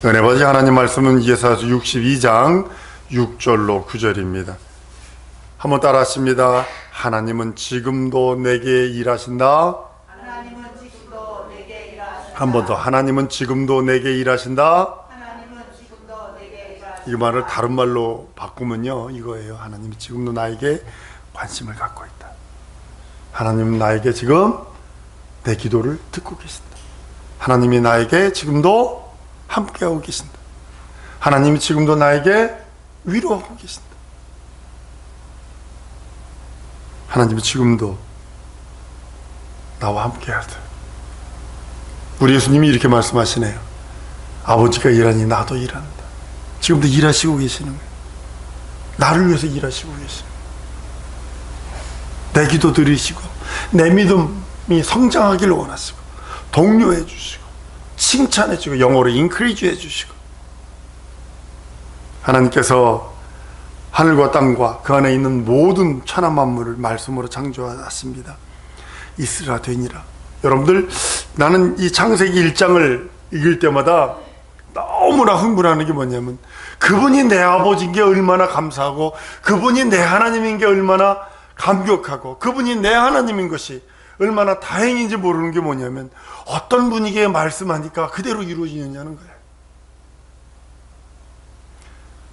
은혜 받으시 하나님 말씀은 이사야서 62장 6절로 9절입니다. 한번 따라 하십니다. 하나님은 지금도 내게 일하신다. 하나님은 지금도 내게 일하신다. 한 번 더. 하나님은 지금도 내게 일하신다. 하나님은 지금도 내게 일하신다. 이 말을 다른 말로 바꾸면요, 이거예요. 하나님이 지금도 나에게 관심을 갖고 있다. 하나님은 나에게 지금 내 기도를 듣고 계신다. 하나님이 나에게 지금도 함께하고 계신다. 하나님이 지금도 나에게 위로하고 계신다. 하나님이 지금도 나와 함께하다. 우리 예수님이 이렇게 말씀하시네요. 아버지가 일하니 나도 일한다. 지금도 일하시고 계시는 거예요. 나를 위해서 일하시고 계시는 거예요. 내 기도 들으시고 내 믿음이 성장하기를 원하시고 독려해 주시고 칭찬해 주고 영어로 인크리지 해 주시고, 하나님께서 하늘과 땅과 그 안에 있는 모든 천하 만물을 말씀으로 창조하셨습니다. 있으라 되니라. 여러분들, 나는 이 창세기 1장을 읽을 때마다 너무나 흥분하는 게 뭐냐면, 그분이 내 아버지인 게 얼마나 감사하고, 그분이 내 하나님인 게 얼마나 감격하고, 그분이 내 하나님인 것이 얼마나 다행인지 모르는 게 뭐냐면, 어떤 분위기에 말씀하니까 그대로 이루어지느냐는 거예요.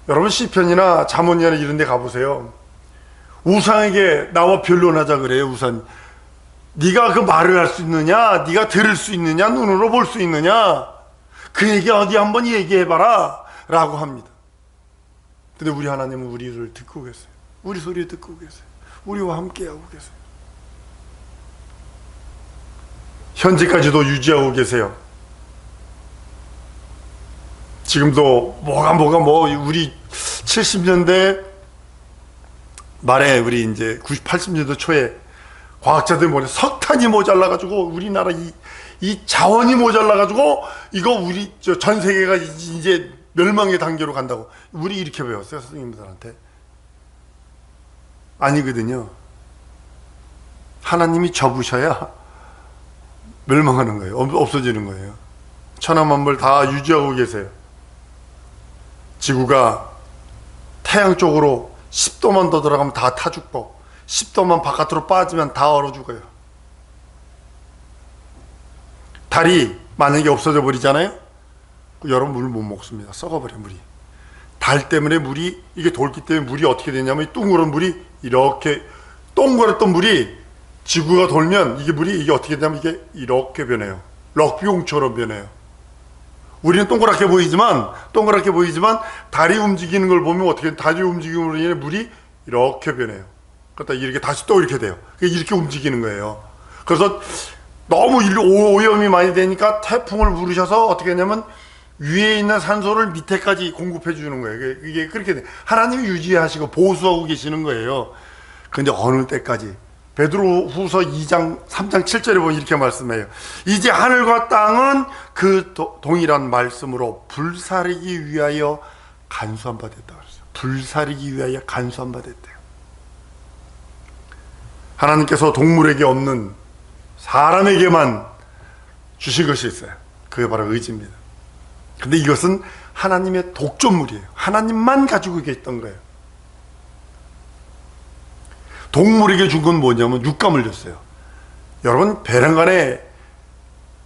여러분, 시편이나 잠언이나 이런 데 가보세요. 우상에게 나와 변론하자 그래요. 우상, 네가 그 말을 할 수 있느냐, 네가 들을 수 있느냐, 눈으로 볼 수 있느냐, 그 얘기 어디 한번 얘기해봐라 라고 합니다. 근데 우리 하나님은 우리를 듣고 계세요. 우리 소리 듣고 계세요. 우리와 함께하고 계세요. 현재까지도 유지하고 계세요. 지금도 우리 70년대 말에, 우리 이제 80년대 초에 과학자들이 석탄이 모자라가지고 우리나라 이 자원이 모자라가지고 이거 우리 전 세계가 이제 멸망의 단계로 간다고 우리 이렇게 배웠어요, 선생님들한테. 아니거든요. 하나님이 접으셔야 멸망하는 거예요. 없어지는 거예요. 천하 만물 다 유지하고 계세요. 지구가 태양 쪽으로 10도만 더 들어가면 다 타 죽고, 10도만 바깥으로 빠지면 다 얼어 죽어요. 달이 만약에 없어져 버리잖아요? 여러분, 물 못 먹습니다. 썩어버려, 물이. 달 때문에 물이, 이게 돌기 때문에 물이 어떻게 되냐면, 이 둥그런 물이 이렇게, 동그랬던 물이 지구가 돌면 이게 어떻게 되냐면 이게 이렇게 변해요. 럭비공처럼 변해요. 우리는 동그랗게 보이지만 달이 움직이는 걸 보면 어떻게, 달이 움직임으로 인해 물이 이렇게 변해요. 그러다 이렇게 다시 또 이렇게 돼요. 이렇게 움직이는 거예요. 그래서 너무 오염이 많이 되니까 태풍을 부르셔서 어떻게 하냐면 위에 있는 산소를 밑에까지 공급해 주는 거예요. 이게 그렇게 돼. 하나님이 유지하시고 보수하고 계시는 거예요. 그런데 어느 때까지? 베드로후서 2장 3장 7절에 보면 이렇게 말씀해요. 이제 하늘과 땅은 그 동일한 말씀으로 불사르기 위하여 간수한 바 됐다 그랬어요. 불사르기 위하여 간수한 바 됐대요. 하나님께서 동물에게 없는 사람에게만 주신 것이 있어요. 그게 바로 의지입니다. 근데 이것은 하나님의 독점물이에요. 하나님만 가지고 계셨던 거예요. 동물에게 준 건 뭐냐면 육감을 줬어요. 여러분, 배란간에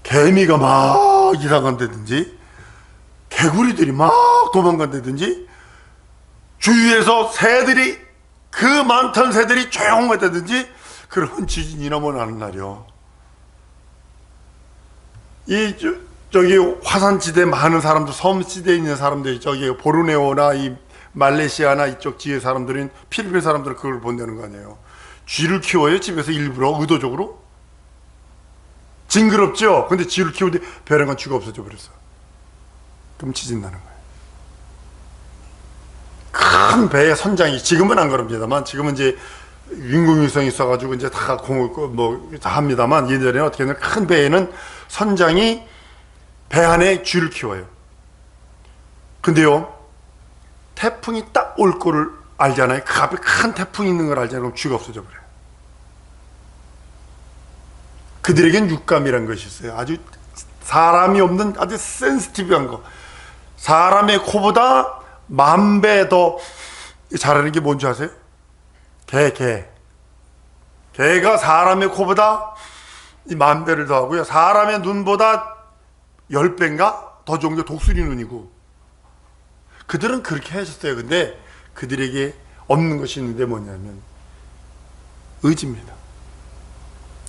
개미가 막 이상한다든지, 개구리들이 막 도망간다든지, 주위에서 새들이, 그 많던 새들이 조용하다든지, 그러면 지진이나 뭐 나는 날이요. 저기 화산지대 많은 사람들, 섬지대에 있는 사람들이, 저기 보르네오나 이 말레이시아나 이쪽 지의 사람들은, 필리핀 사람들은 그걸 본다는 거 아니에요. 쥐를 키워요, 집에서 일부러, 의도적으로? 징그럽죠? 근데 쥐를 키우는데 배란간 쥐가 없어져 버렸어. 그럼 지진 나는 거예요. 큰 배의 선장이, 지금은 안 그럽니다만, 지금은 이제 인공위성이 있어가지고 이제 다 다 합니다만, 예전에는 어떻게 하냐면 큰 배에는 선장이 배 안에 쥐를 키워요. 근데요, 태풍이 딱 올 거를 알잖아요. 그 앞에 큰 태풍이 있는 걸 알잖아요. 그럼 쥐가 없어져 버려요. 그들에겐 육감이라는 것이 있어요. 아주 사람이 없는 아주 센시티브한 거. 사람의 코보다 10,000배 더 잘하는 게 뭔지 아세요? 개가 사람의 코보다 10,000배를 더 하고요. 사람의 눈보다 10배인가 더 좋은 게 독수리 눈이고. 그들은 그렇게 하셨어요. 근데 그들에게 없는 것이 있는데 뭐냐면 의지입니다.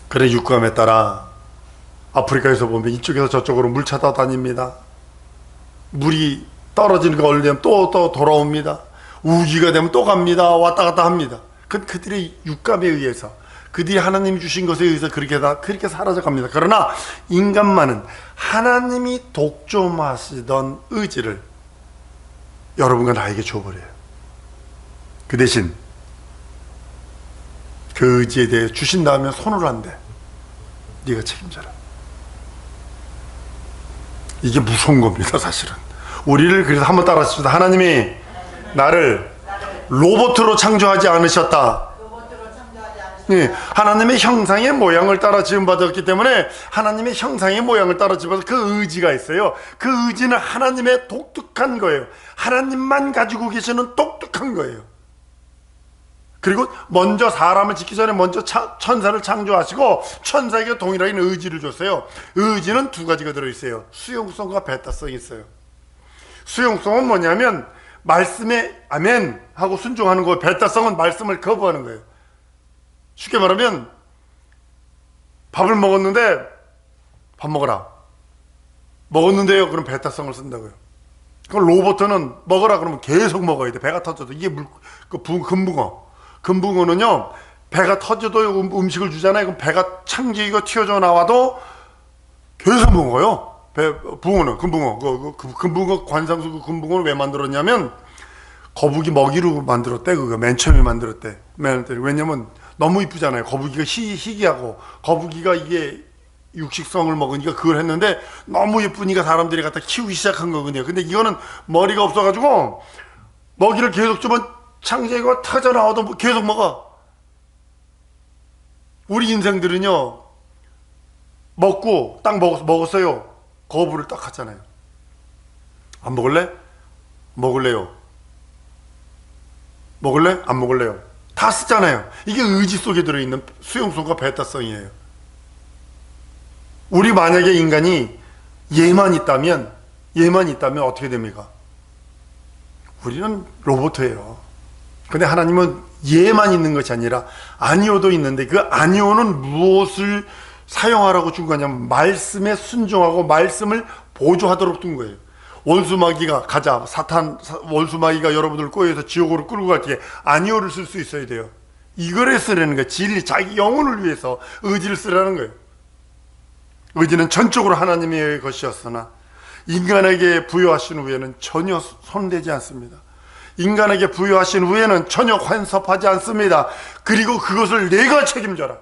그래 육감에 따라 아프리카에서 보면 이쪽에서 저쪽으로 물 찾아 다닙니다. 물이 떨어지는 거 얼리면 또 돌아옵니다. 우기가 되면 또 갑니다. 왔다 갔다 합니다. 그들의 육감에 의해서, 그들이 하나님이 주신 것에 의해서 그렇게 사라져 갑니다. 그러나 인간만은 하나님이 독점하시던 의지를 여러분과 나에게 줘버려요. 그 대신 그 의지에 대해 주신 다음에 손을 안 대. 네가 책임져라. 이게 무서운 겁니다, 사실은. 우리를 그래서 한번 따라하십시다. 하나님이 나를 로봇으로 창조하지 않으셨다. 네, 하나님의 형상의 모양을 따라 지음받았기 때문에 하나님의 형상의 모양을 따라 지음받아서 그 의지가 있어요. 그 의지는 하나님의 독특한 거예요. 하나님만 가지고 계시는 독특한 거예요. 그리고 먼저 사람을 짓기 전에 먼저 천사를 창조하시고 천사에게 동일하게 의지를 줬어요. 의지는 두 가지가 들어있어요. 수용성과 배타성이 있어요. 수용성은 뭐냐면 말씀에 아멘 하고 순종하는 거예요. 배타성은 말씀을 거부하는 거예요. 쉽게 말하면 밥을 먹었는데 밥 먹어라. 먹었는데요. 그럼 배타성을 쓴다고요. 그럼 로봇은 먹어라 그러면 계속 먹어야 돼. 배가 터져도. 이게 금붕어는요, 배가 터져도 음식을 주잖아요. 그럼 배가 창기가 튀어져 나와도 계속 먹어요. 금붕어. 금붕어 관상수 그 금붕어를 왜 만들었냐면 거북이 먹이로 만들었대. 그거 맨 처음에 만들었대. 왜냐면 너무 이쁘잖아요. 거북이가 희귀하고 거북이가 이게 육식성을 먹으니까 그걸 했는데 너무 예쁘니까 사람들이 갖다 키우기 시작한 거거든요. 근데 이거는 머리가 없어가지고 먹이를 계속 주면 창제가 터져 나와도 계속 먹어. 우리 인생들은요, 먹고 딱 먹었어요. 거부를 딱 하잖아요. 안 먹을래? 먹을래요. 먹을래? 안 먹을래요. 다 쓰잖아요. 이게 의지 속에 들어있는 수용성과 배타성이에요. 우리 만약에 인간이 얘만 있다면 어떻게 됩니까? 우리는 로봇이에요. 근데 하나님은 얘만 있는 것이 아니라 아니오도 있는데 그 아니오는 무엇을 사용하라고 준 거냐면 말씀에 순종하고 말씀을 보조하도록 둔 거예요. 원수마귀가 가자, 원수마귀가 여러분들 꼬여서 지옥으로 끌고 갈 때 아니오를 쓸 수 있어야 돼요. 이거를 쓰라는 거예요. 진리, 자기 영혼을 위해서 의지를 쓰라는 거예요. 의지는 전적으로 하나님의 것이었으나 인간에게 부여하신 후에는 전혀 손대지 않습니다. 인간에게 부여하신 후에는 전혀 간섭하지 않습니다. 그리고 그것을 내가 책임져라.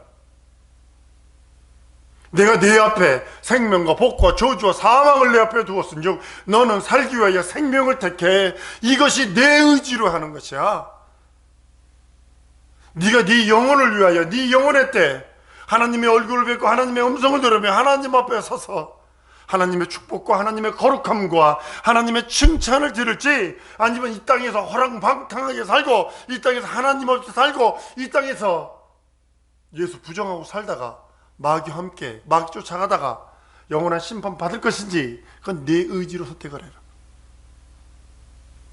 내가 내 앞에 생명과 복과 저주와 사망을 내 앞에 두었은즉 너는 살기 위하여 생명을 택해. 이것이 내 의지로 하는 것이야. 네가 네 영혼을 위하여 네 영혼의 때 하나님의 얼굴을 뵙고 하나님의 음성을 들으며 하나님 앞에 서서 하나님의 축복과 하나님의 거룩함과 하나님의 칭찬을 들을지, 아니면 이 땅에서 허랑방탕하게 살고 이 땅에서 하나님 없이 살고 이 땅에서 예수 부정하고 살다가 마귀와 함께 마귀 쫓아가다가 영원한 심판 받을 것인지, 그건 내 의지로 선택을 해라.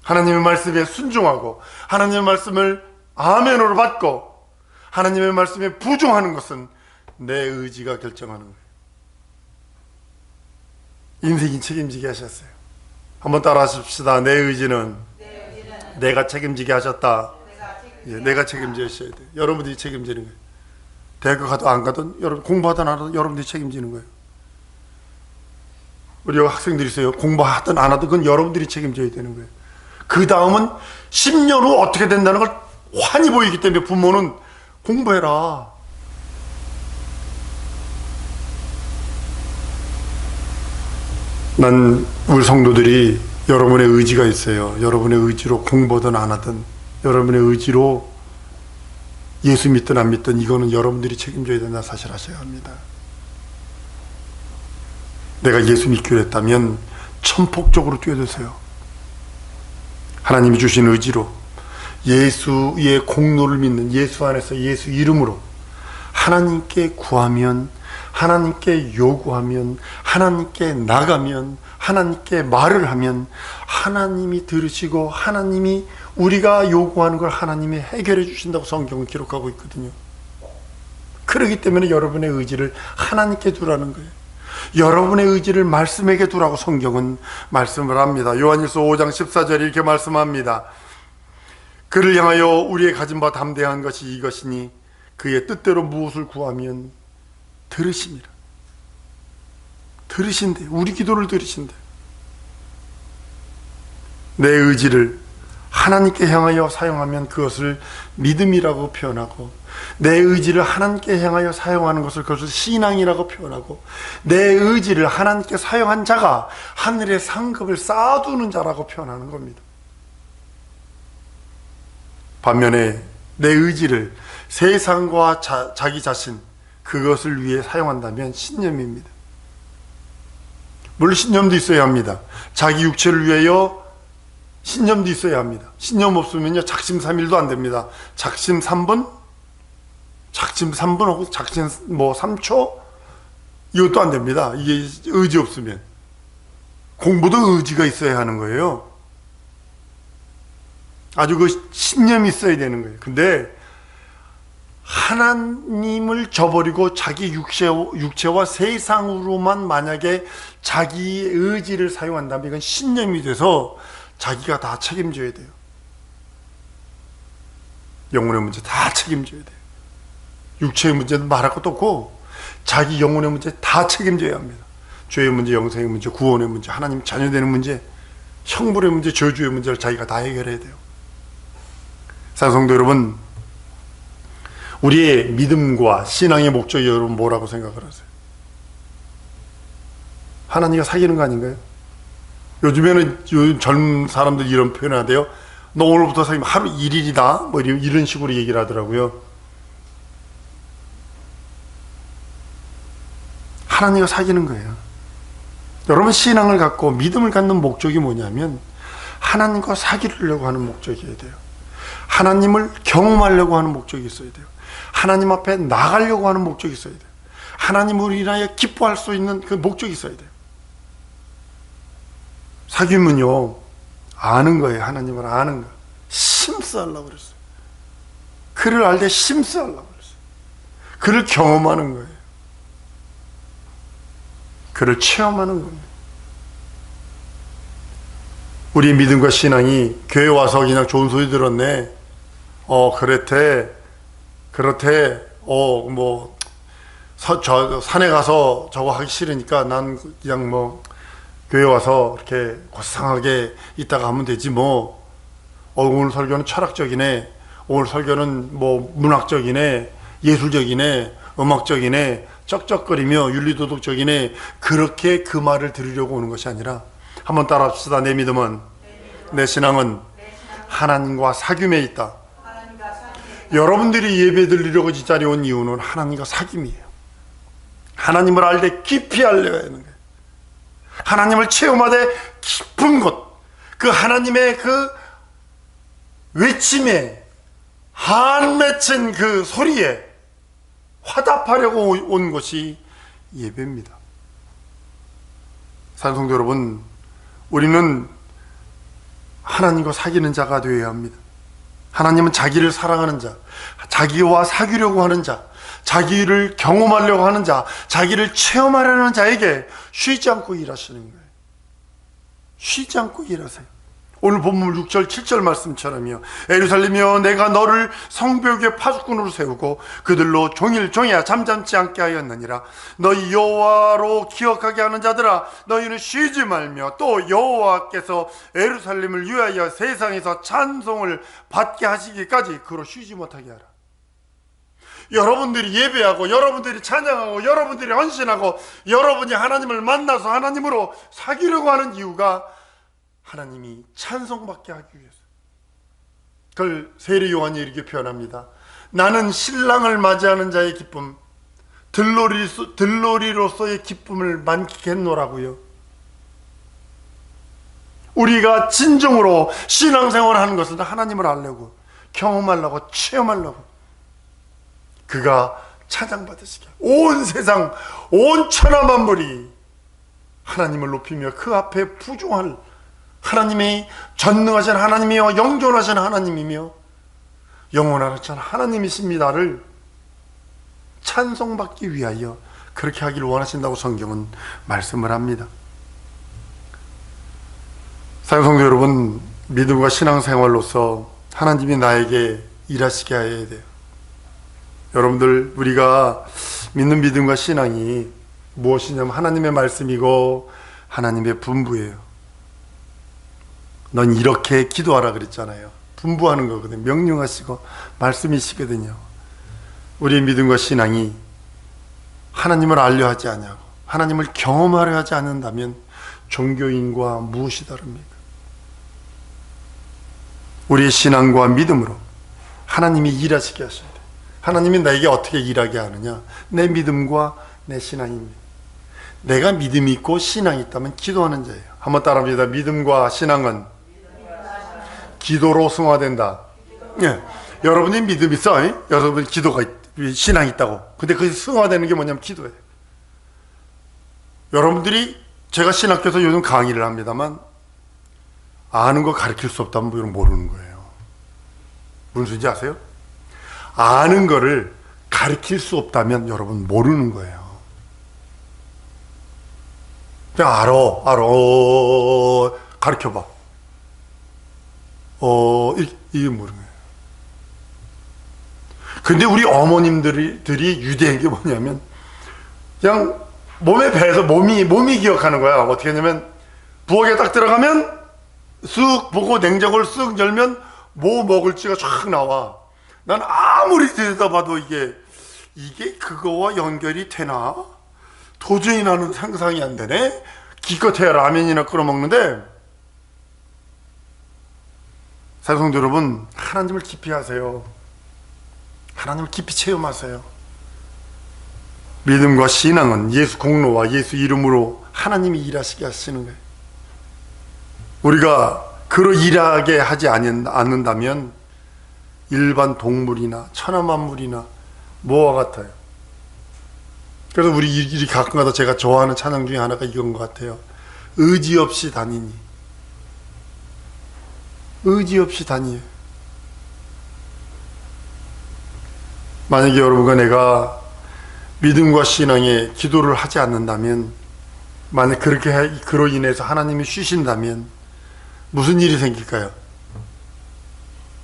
하나님의 말씀에 순종하고 하나님의 말씀을 아멘으로 받고 하나님의 말씀에 부종하는 것은 내 의지가 결정하는 거예요. 인생이 책임지게 하셨어요. 한번 따라 하십시다. 내 의지는 내가 책임지게 하셨다. 내가 책임져야 돼. 여러분들이 책임지는 거예요. 대학교 가든 안 가든, 여러분 공부하든 안 하든 여러분들이 책임지는 거예요. 우리 학생들이 있어요. 공부하든 안 하든 그건 여러분들이 책임져야 되는 거예요. 그 다음은 10년 후 어떻게 된다는 걸 환히 보이기 때문에 부모는 공부해라. 난 우리 성도들이 여러분의 의지가 있어요. 여러분의 의지로 공부든 안 하든, 여러분의 의지로 예수 믿든 안 믿든 이거는 여러분들이 책임져야 된다 사실 아셔야 합니다. 내가 예수 믿기로 했다면 천폭적으로 뛰어드세요. 하나님이 주신 의지로 예수의 공로를 믿는 예수 안에서 예수 이름으로 하나님께 구하면, 하나님께 요구하면, 하나님께 나가면, 하나님께 말을 하면 하나님이 들으시고 하나님이 우리가 요구하는 걸 하나님이 해결해 주신다고 성경은 기록하고 있거든요. 그렇기 때문에 여러분의 의지를 하나님께 두라는 거예요. 여러분의 의지를 말씀에게 두라고 성경은 말씀을 합니다. 요한일서 5장 14절에 이렇게 말씀합니다. 그를 향하여 우리의 가진 바 담대한 것이 이것이니 그의 뜻대로 무엇을 구하면 들으십니다. 들으신대. 우리 기도를 들으신대. 내 의지를 하나님께 향하여 사용하면 그것을 믿음이라고 표현하고, 내 의지를 하나님께 향하여 사용하는 것을 그것을 신앙이라고 표현하고, 내 의지를 하나님께 사용한 자가 하늘의 상급을 쌓아두는 자라고 표현하는 겁니다. 반면에 내 의지를 세상과 자기 자신, 그것을 위해 사용한다면 신념입니다. 물론 신념도 있어야 합니다. 자기 육체를 위하여 신념도 있어야 합니다. 신념 없으면요 작심삼일도 안 됩니다. 작심 3분 하고 작심 3초 이것도 안 됩니다. 이게 의지 없으면. 공부도 의지가 있어야 하는 거예요. 아주 그 신념이 있어야 되는 거예요. 근데 하나님을 저버리고 자기 육체와 세상으로만 만약에 자기의 의지를 사용한다면 이건 신념이 돼서 자기가 다 책임져야 돼요. 영혼의 문제 다 책임져야 돼요. 육체의 문제는 말할 것도 없고 자기 영혼의 문제 다 책임져야 합니다. 죄의 문제, 영생의 문제, 구원의 문제, 하나님 자녀되는 문제, 형벌의 문제, 저주의 문제를 자기가 다 해결해야 돼요. 사랑성도 여러분, 우리의 믿음과 신앙의 목적이 여러분 뭐라고 생각을 하세요? 하나님과 사귀는 거 아닌가요? 요즘 젊은 사람들 이런 표현을 하대요. 너 오늘부터 사귀면 하루 1일이다 뭐 이런 식으로 얘기를 하더라고요. 하나님과 사귀는 거예요. 여러분 신앙을 갖고 믿음을 갖는 목적이 뭐냐면 하나님과 사귀려고 하는 목적이어야 돼요. 하나님을 경험하려고 하는 목적이 있어야 돼요. 하나님 앞에 나가려고 하는 목적이 있어야 돼요. 하나님을 인하여 기뻐할 수 있는 그 목적이 있어야 돼요. 사귐은요 아는 거예요. 하나님을 아는 거. 심쓰하려고 그랬어요. 그를 알 때 심쓰하려고 그랬어요. 그를 경험하는 거예요. 그를 체험하는 겁니다. 우리 믿음과 신앙이 교회 와서 그냥 좋은 소리 들었네. 그렇대. 저 산에 가서 저거 하기 싫으니까 난 그냥 교회 와서 이렇게 고상하게 있다가 하면 되지 뭐. 오늘 설교는 철학적이네. 오늘 설교는 문학적이네. 예술적이네. 음악적이네. 쩍쩍거리며 윤리도덕적이네. 그렇게 그 말을 들으려고 오는 것이 아니라 한번 따라합시다. 내 믿음은, 내 신앙은 하나님과 사귐에 있다. 여러분들이 예배 드리려고 이 자리에 온 이유는 하나님과 사귐이에요. 하나님을 알 때 깊이 알려야 하는 거예요. 하나님을 체험하되 깊은 곳, 그 하나님의 그 외침에 한 맺힌 그 소리에 화답하려고 온 것이 예배입니다. 사랑성도 여러분, 우리는 하나님과 사귀는 자가 되어야 합니다. 하나님은 자기를 사랑하는 자, 자기와 사귀려고 하는 자, 자기를 경험하려고 하는 자, 자기를 체험하려는 자에게 쉬지 않고 일하시는 거예요. 쉬지 않고 일하세요. 오늘 본문 6절 7절 말씀처럼요. 예루살렘이여 내가 너를 성벽의 파수꾼으로 세우고 그들로 종일종야 잠잠치 않게 하였느니라. 너희 여호와로 기억하게 하는 자들아 너희는 쉬지 말며 또 여호와께서 예루살렘을 위하여 세상에서 찬송을 받게 하시기까지 그로 쉬지 못하게 하라. 여러분들이 예배하고 여러분들이 찬양하고 여러분들이 헌신하고 여러분이 하나님을 만나서 하나님으로 사귀려고 하는 이유가 하나님이 찬송받게 하기 위해서. 그걸 세례 요한이 이렇게 표현합니다. 나는 신랑을 맞이하는 자의 기쁨, 들러리로서의 기쁨을 만끽했노라고요. 우리가 진정으로 신앙생활을 하는 것은 하나님을 알려고, 경험하려고, 체험하려고, 그가 찬양받으시게 온 세상, 온 천하 만물이 하나님을 높이며 그 앞에 부종할 하나님이 전능하신 하나님이며 영존하신 하나님이며 영원하신 하나님이십니다를 찬송받기 위하여 그렇게 하기를 원하신다고 성경은 말씀을 합니다. 사랑하는 성도 여러분, 믿음과 신앙생활로서 하나님이 나에게 일하시게 해야 돼요. 여러분들, 우리가 믿는 믿음과 신앙이 무엇이냐면 하나님의 말씀이고 하나님의 분부예요. 넌 이렇게 기도하라 그랬잖아요. 분부하는 거거든요. 명령하시고 말씀이시거든요. 우리의 믿음과 신앙이 하나님을 알려 하지 않냐고, 하나님을 경험하려 하지 않는다면 종교인과 무엇이 다릅니까? 우리의 신앙과 믿음으로 하나님이 일하시게 하셔야 돼요. 하나님이 나에게 어떻게 일하게 하느냐? 내 믿음과 내 신앙입니다. 내가 믿음이 있고 신앙이 있다면 기도하는 자예요. 한번 따라합니다. 믿음과 신앙은 기도로 승화된다. 예. 여러분이 믿음 있어? 여러분이 기도가 신앙이 있다고. 근데 그 승화되는 게 뭐냐면 기도예요. 여러분들이, 제가 신학교에서 요즘 강의를 합니다만 아는 거 가르칠 수 없다면 이런 모르는 거예요. 무슨 소리인지 아세요? 아는 거를 가르칠 수 없다면 여러분 모르는 거예요. 그냥 알아. 가르쳐봐. 이게 모르는 거예요. 근데 우리 어머님들이 유대한 게 뭐냐면 그냥 몸에 배서 몸이 기억하는 거야. 어떻게 하냐면 부엌에 딱 들어가면 쓱 보고 냉장고를 쓱 열면 뭐 먹을지가 쫙 나와. 난 아무리 들여다봐도 이게 그거와 연결이 되나? 도저히 나는 상상이 안 되네. 기껏해야 라면이나 끓여 먹는데. 사랑성도 여러분, 하나님을 깊이 아세요. 하나님을 깊이 체험하세요. 믿음과 신앙은 예수 공로와 예수 이름으로 하나님이 일하시게 하시는 거예요. 우리가 그로 일하게 하지 않는다면 일반 동물이나 천하만물이나 뭐와 같아요. 그래서 우리 일이 가끔가다 제가 좋아하는 찬양 중에 하나가 이건 것 같아요. 의지 없이 다니니. 의지 없이 다니요. 만약에 여러분과 내가 믿음과 신앙에 기도를 하지 않는다면, 만약 그로 인해서 하나님이 쉬신다면 무슨 일이 생길까요?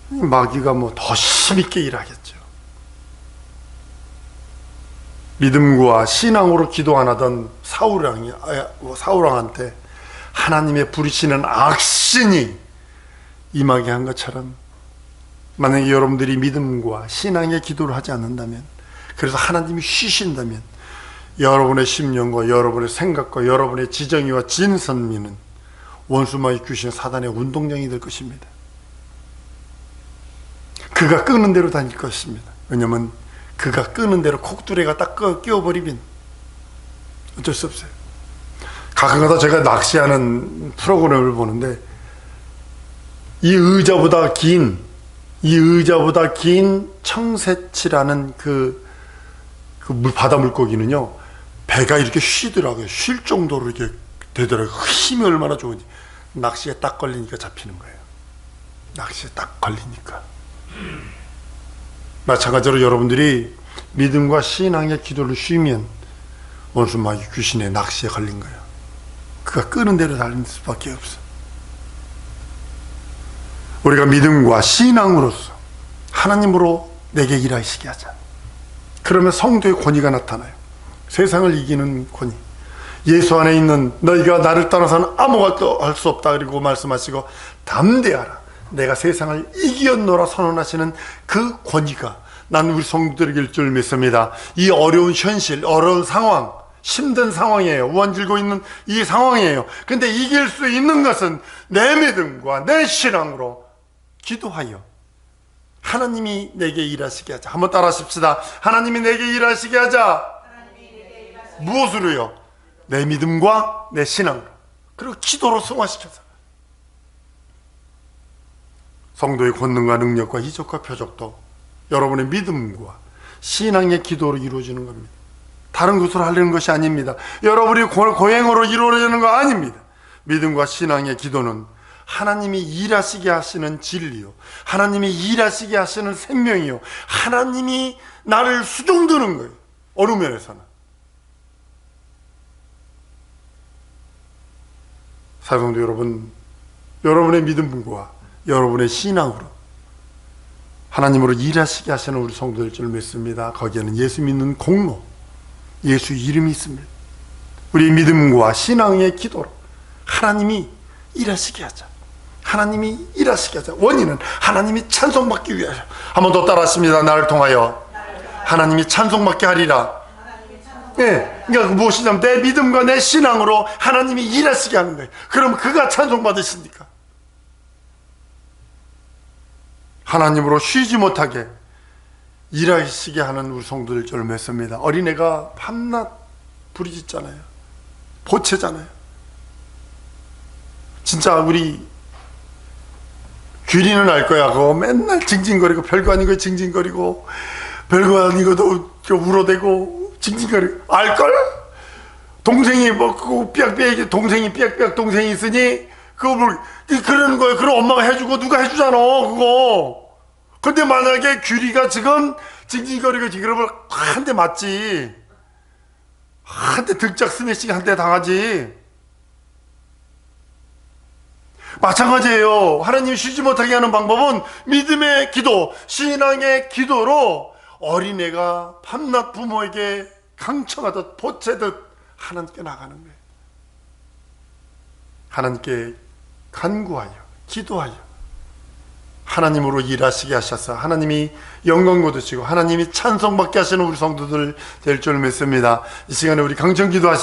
마귀가 더 힘있게 일하겠죠. 믿음과 신앙으로 기도 안 하던 사울왕한테 하나님의 부르시는 악신이 임하게 한 것처럼, 만약에 여러분들이 믿음과 신앙의 기도를 하지 않는다면, 그래서 하나님이 쉬신다면 여러분의 심령과 여러분의 생각과 여러분의 지정의와 진선미는 원수마귀 귀신 사단의 운동장이 될 것입니다. 그가 끄는 대로 다닐 것입니다. 왜냐하면 그가 끄는 대로 콕두레가 딱 끼워버리면 어쩔 수 없어요. 가끔가다 제가 낚시하는 프로그램을 보는데 이 의자보다 긴 청새치라는 바다 물고기는요, 배가 이렇게 쉬더라고요. 쉴 정도로 이렇게 되더라고요. 힘이 얼마나 좋은지. 낚시에 딱 걸리니까 잡히는 거예요. 낚시에 딱 걸리니까. 마찬가지로 여러분들이 믿음과 신앙의 기도를 쉬면 원수마귀 귀신의 낚시에 걸린 거예요. 그가 끄는 대로 달릴 수밖에 없어. 우리가 믿음과 신앙으로서 하나님으로 내게 일하시게 하자. 그러면 성도의 권위가 나타나요. 세상을 이기는 권위. 예수 안에 있는 너희가 나를 떠나서는 아무것도 할 수 없다 그리고 말씀하시고 담대하라. 내가 세상을 이기었노라 선언하시는 그 권위가 나는 우리 성도들에게 줄 믿습니다. 이 어려운 현실, 어려운 상황, 힘든 상황이에요. 우한질고 있는 이 상황이에요. 근데 이길 수 있는 것은 내 믿음과 내 신앙으로 기도하여 하나님이 내게 일하시게 하자. 한번 따라 하십시다. 하나님이 내게 일하시게 하자. 무엇으로요? 내 믿음과 내 신앙으로. 그리고 기도로 승화시켜서 성도의 권능과 능력과 이적과 표적도 여러분의 믿음과 신앙의 기도로 이루어지는 겁니다. 다른 것으로 하려는 것이 아닙니다. 여러분이 고행으로 이루어지는 거 아닙니다. 믿음과 신앙의 기도는 하나님이 일하시게 하시는 진리요, 하나님이 일하시게 하시는 생명이요, 하나님이 나를 수종드는 거예요. 어느 면에서는. 사랑하는 여러분, 여러분의 믿음과 여러분의 신앙으로 하나님으로 일하시게 하시는 우리 성도들 줄 믿습니다. 거기에는 예수 믿는 공로, 예수 이름이 있습니다. 우리 믿음과 신앙의 기도로 하나님이 일하시게 하자. 하나님이 일하시게 하자. 원인은 하나님이 찬송받기 위하여. 한 번 더 따라하십니다. 나를 통하여 하나님이 찬송받게 하리라. 예, 그러니까 무엇이냐면 내 믿음과 내 신앙으로 하나님이 일하시게 하는 거예요. 그럼 그가 찬송받으십니까? 하나님으로 쉬지 못하게 일하시게 하는 우리 성도들 줄 믿습니다. 어린애가 밤낮 부르짖잖아요. 보채잖아요. 진짜 우리 규리는 알 거야. 그거 맨날 징징거리고 별거 아닌 거 징징거리고 별거 아닌 것도 울어대고 징징거리고 알걸? 동생이 뭐 그거 삐약삐약 동생이 삐약삐약 동생이 있으니 그거 뭐 그러는 거예요. 그럼 엄마가 해주고 누가 해주잖아 그거. 근데 만약에 규리가 지금 징징거리고 그러면 한 대 맞지. 한 대 등짝 스매싱 한 대 당하지. 마찬가지예요. 하나님 쉬지 못하게 하는 방법은 믿음의 기도, 신앙의 기도로 어린애가 밤낮 부모에게 강청하듯 보채듯 하나님께 나가는 거예요. 하나님께 간구하여 기도하여 하나님으로 일하시게 하셔서 하나님이 영광 거두시고 하나님이 찬송받게 하시는 우리 성도들 될 줄 믿습니다. 이 시간에 우리 강청 기도하시